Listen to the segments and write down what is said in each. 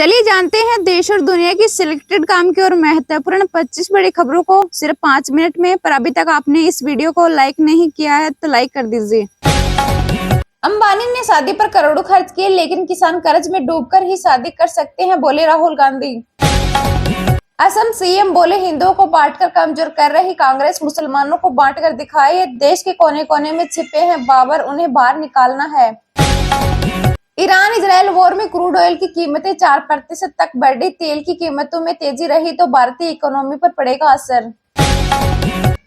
चलिए जानते हैं देश और दुनिया की सिलेक्टेड काम की और महत्वपूर्ण 25 बड़ी खबरों को सिर्फ 5 मिनट में। पर अभी तक आपने इस वीडियो को लाइक नहीं किया है तो लाइक कर दीजिए। अंबानी ने शादी पर करोड़ों खर्च किए, लेकिन किसान कर्ज में डूबकर ही शादी कर सकते हैं, बोले राहुल गांधी। असम सीएम बोले हिंदुओं को बांटकर कमजोर कर रही कांग्रेस मुसलमानों को बांटकर दिखाए। देश के कोने कोने में छिपे हैं बाबर, उन्हें बाहर निकालना है। ईरान इजराइल वॉर में क्रूड ऑयल की कीमतें 4% तक बढ़ी। तेल की कीमतों में तेजी रही तो भारतीय इकोनॉमी पर पड़ेगा असर।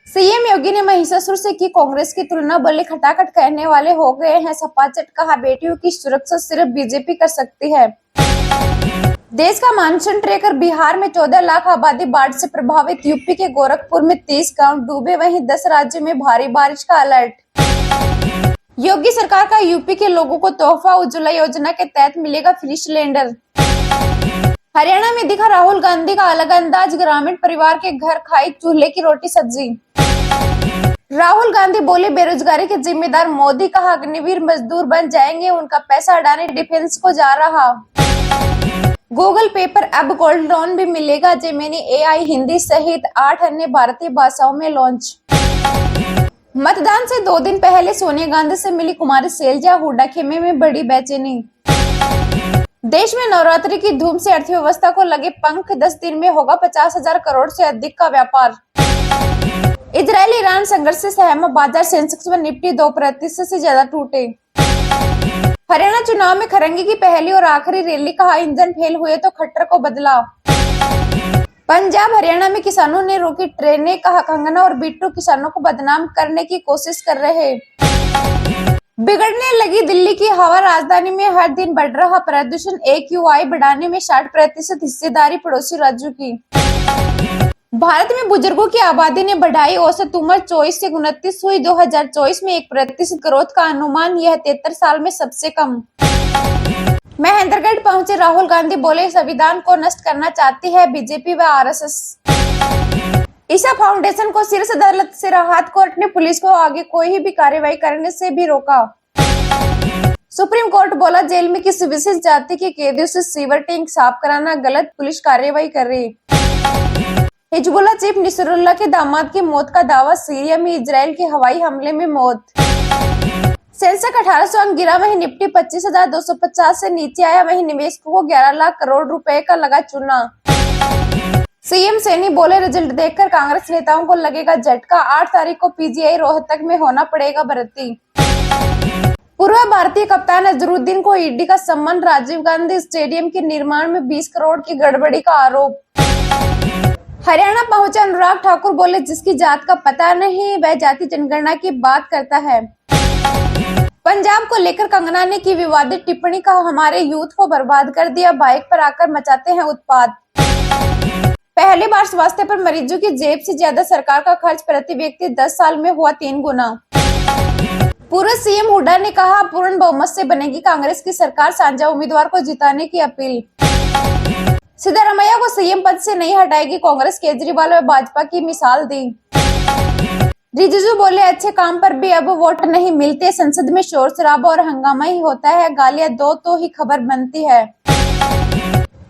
सीएम योगी ने महिषासुर से की कांग्रेस की तुलना, बोले खटाखट कहने वाले हो गए हैं सपाचट। कहा बेटियों की सुरक्षा सिर्फ बीजेपी कर सकती है। देश का मानसून ट्रेकर बिहार में 14 लाख आबादी बाढ़ से प्रभावित। यूपी के गोरखपुर में 30 गांव डूबे, वहीं 10 राज्यों में भारी बारिश का अलर्ट। योगी सरकार का यूपी के लोगों को तोहफा, उज्ज्वला योजना के तहत मिलेगा फ्री सिलेंडर। हरियाणा में दिखा राहुल गांधी का अलग अंदाज, ग्रामीण परिवार के घर खाई चूल्हे की रोटी सब्जी। राहुल गांधी बोले बेरोजगारी के जिम्मेदार मोदी। कहा अग्निवीर मजदूर बन जाएंगे, उनका पैसा अडानी डिफेंस को जा रहा। गूगल पे पर अब गोल्ड लोन भी मिलेगा। जेमिनी एआई हिंदी सहित 8 अन्य भारतीय भाषाओं में लॉन्च। मतदान से 2 दिन पहले सोनिया गांधी से मिली कुमारी शैलजा, हुड्डा खेमे में बड़ी बेचैनी। देश में नवरात्रि की धूम से अर्थव्यवस्था को लगे पंख। 10 दिन में होगा 50,000 करोड़ से अधिक का व्यापार। इजरायल ईरान संघर्ष से सहमा बाजार, सेंसेक्स व निफ्टी 2% से ज्यादा टूटे। हरियाणा चुनाव में खरंगी की पहली और आखिरी रैली। कहा इंजन फेल हुए तो खट्टर को बदला। पंजाब हरियाणा में किसानों ने रोकी ट्रेनें। कहा कंगना और बिट्टू किसानों को बदनाम करने की कोशिश कर रहे। बिगड़ने लगी दिल्ली की हवा, राजधानी में हर दिन बढ़ रहा प्रदूषण। AQI बढ़ाने में 60% हिस्सेदारी पड़ोसी राज्यों की। भारत में बुजुर्गों की आबादी ने बढ़ाई, औसत उम्र 24 से 29 हुई। 2024 में 1% ग्रोथ का अनुमान, यह 73 साल में सबसे कम। महेंद्रगढ़ पहुंचे राहुल गांधी, बोले संविधान को नष्ट करना चाहती है बीजेपी व आरएसएस। ईशा फाउंडेशन को शीर्ष अदालत से राहत। कोर्ट ने पुलिस को आगे कोई भी कार्रवाई करने से भी रोका। सुप्रीम कोर्ट बोला जेल में किसी विशेष जाति के कैदियों से सीवर टैंक साफ कराना गलत, पुलिस कार्रवाई कर रही। हिजबुल्लाह चीफ नसरुल्लाह के दामाद की मौत का दावा। सीरिया में इजराइल के हवाई हमले में मौत। सेंसेक्स 1800 अंक गिरा, वहीं निफ्टी 25,250 से नीचे आया। वहीं निवेशकों को 11 लाख करोड़ रुपए का लगा चूना। सीएम सैनी बोले रिजल्ट देखकर कांग्रेस नेताओं को लगेगा झटका। 8 तारीख को पीजीआई रोहतक में होना पड़ेगा भर्ती। पूर्व भारतीय कप्तान अजहरुद्दीन को ईडी का सम्मान। राजीव गांधी स्टेडियम के निर्माण में 20 करोड़ की गड़बड़ी का आरोप। हरियाणा पहुंचे अनुराग ठाकुर, बोले जिसकी जात का पता नहीं वह जाति जनगणना की बात करता है। पंजाब को लेकर कंगना ने की विवादित टिप्पणी। कहा हमारे यूथ को बर्बाद कर दिया, बाइक पर आकर मचाते हैं उत्पात। पहली बार स्वास्थ्य पर मरीजों की जेब से ज्यादा सरकार का खर्च प्रति व्यक्ति 10 साल में हुआ 3 गुना। पूर्व सीएम हुड्डा ने कहा पूर्ण बहुमत से बनेगी कांग्रेस की सरकार, साझा उम्मीदवार को जिताने की अपील। सिद्धरामैया को सीएम पद से नहीं हटाएगी कांग्रेस, केजरीवाल व भाजपा की मिसाल दी। रिजिजू बोले अच्छे काम पर भी अब वोट नहीं मिलते, संसद में शोर शराबा और हंगामा ही होता है, गालियां दो तो ही खबर बनती है।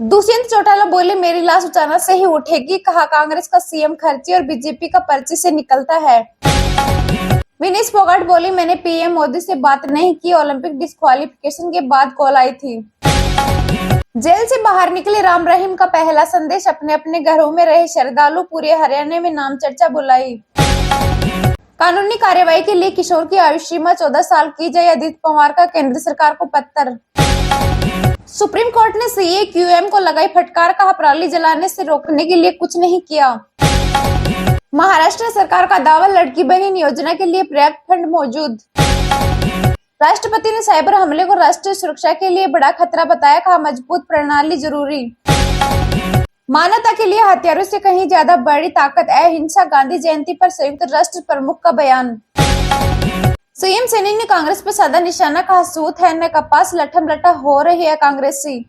दुष्यंत चौटाला बोले मेरी लाश अचानक से ही उठेगी। कहा कांग्रेस का सीएम खर्ची और बीजेपी का पर्ची से निकलता है। विनेश फोगाट बोली मैंने पीएम मोदी से बात नहीं की, ओलंपिक डिस्क्वालिफिकेशन के बाद कॉल आई थी। जेल से बाहर निकले राम रहीम का पहला संदेश। अपने अपने घरों में रहे श्रद्धालु, पूरे हरियाणा में नाम चर्चा बुलाई। कानूनी कार्यवाही के लिए किशोर की आयु सीमा 14 साल की जाए। अदित पवार का केंद्र सरकार को पत्र। सुप्रीम कोर्ट ने CAQM को लगाई फटकार। कहा पराली जलाने से रोकने के लिए कुछ नहीं किया। महाराष्ट्र सरकार का दावा, लड़की बहन योजना के लिए पर्याप्त फंड मौजूद। राष्ट्रपति ने साइबर हमले को राष्ट्रीय सुरक्षा के लिए बड़ा खतरा बताया। कहा मजबूत प्रणाली जरूरी। मानवता के लिए हथियारों से कहीं ज्यादा बड़ी ताकत, अहिंसा। गांधी जयंती पर संयुक्त राष्ट्र प्रमुख का बयान। सीएम सैनी ने कांग्रेस पर साधा निशाना। कहा सूत है न कपास, लठम लटा हो रही है कांग्रेसी।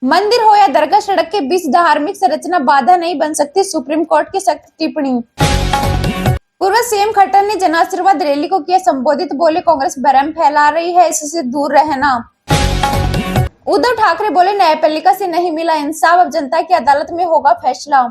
मंदिर हो या दरगाह, सड़क के बीच धार्मिक संरचना बाधा नहीं बन सकती, सुप्रीम कोर्ट की सख्त टिप्पणी। पूर्व सीएम खट्टर ने जन आशीर्वाद रैली को किया संबोधित, बोले कांग्रेस भ्रम फैला रही है, इससे दूर रहना। उद्धव ठाकरे बोले न्यायपालिका से नहीं मिला इंसाफ, अब जनता की अदालत में होगा फैसला।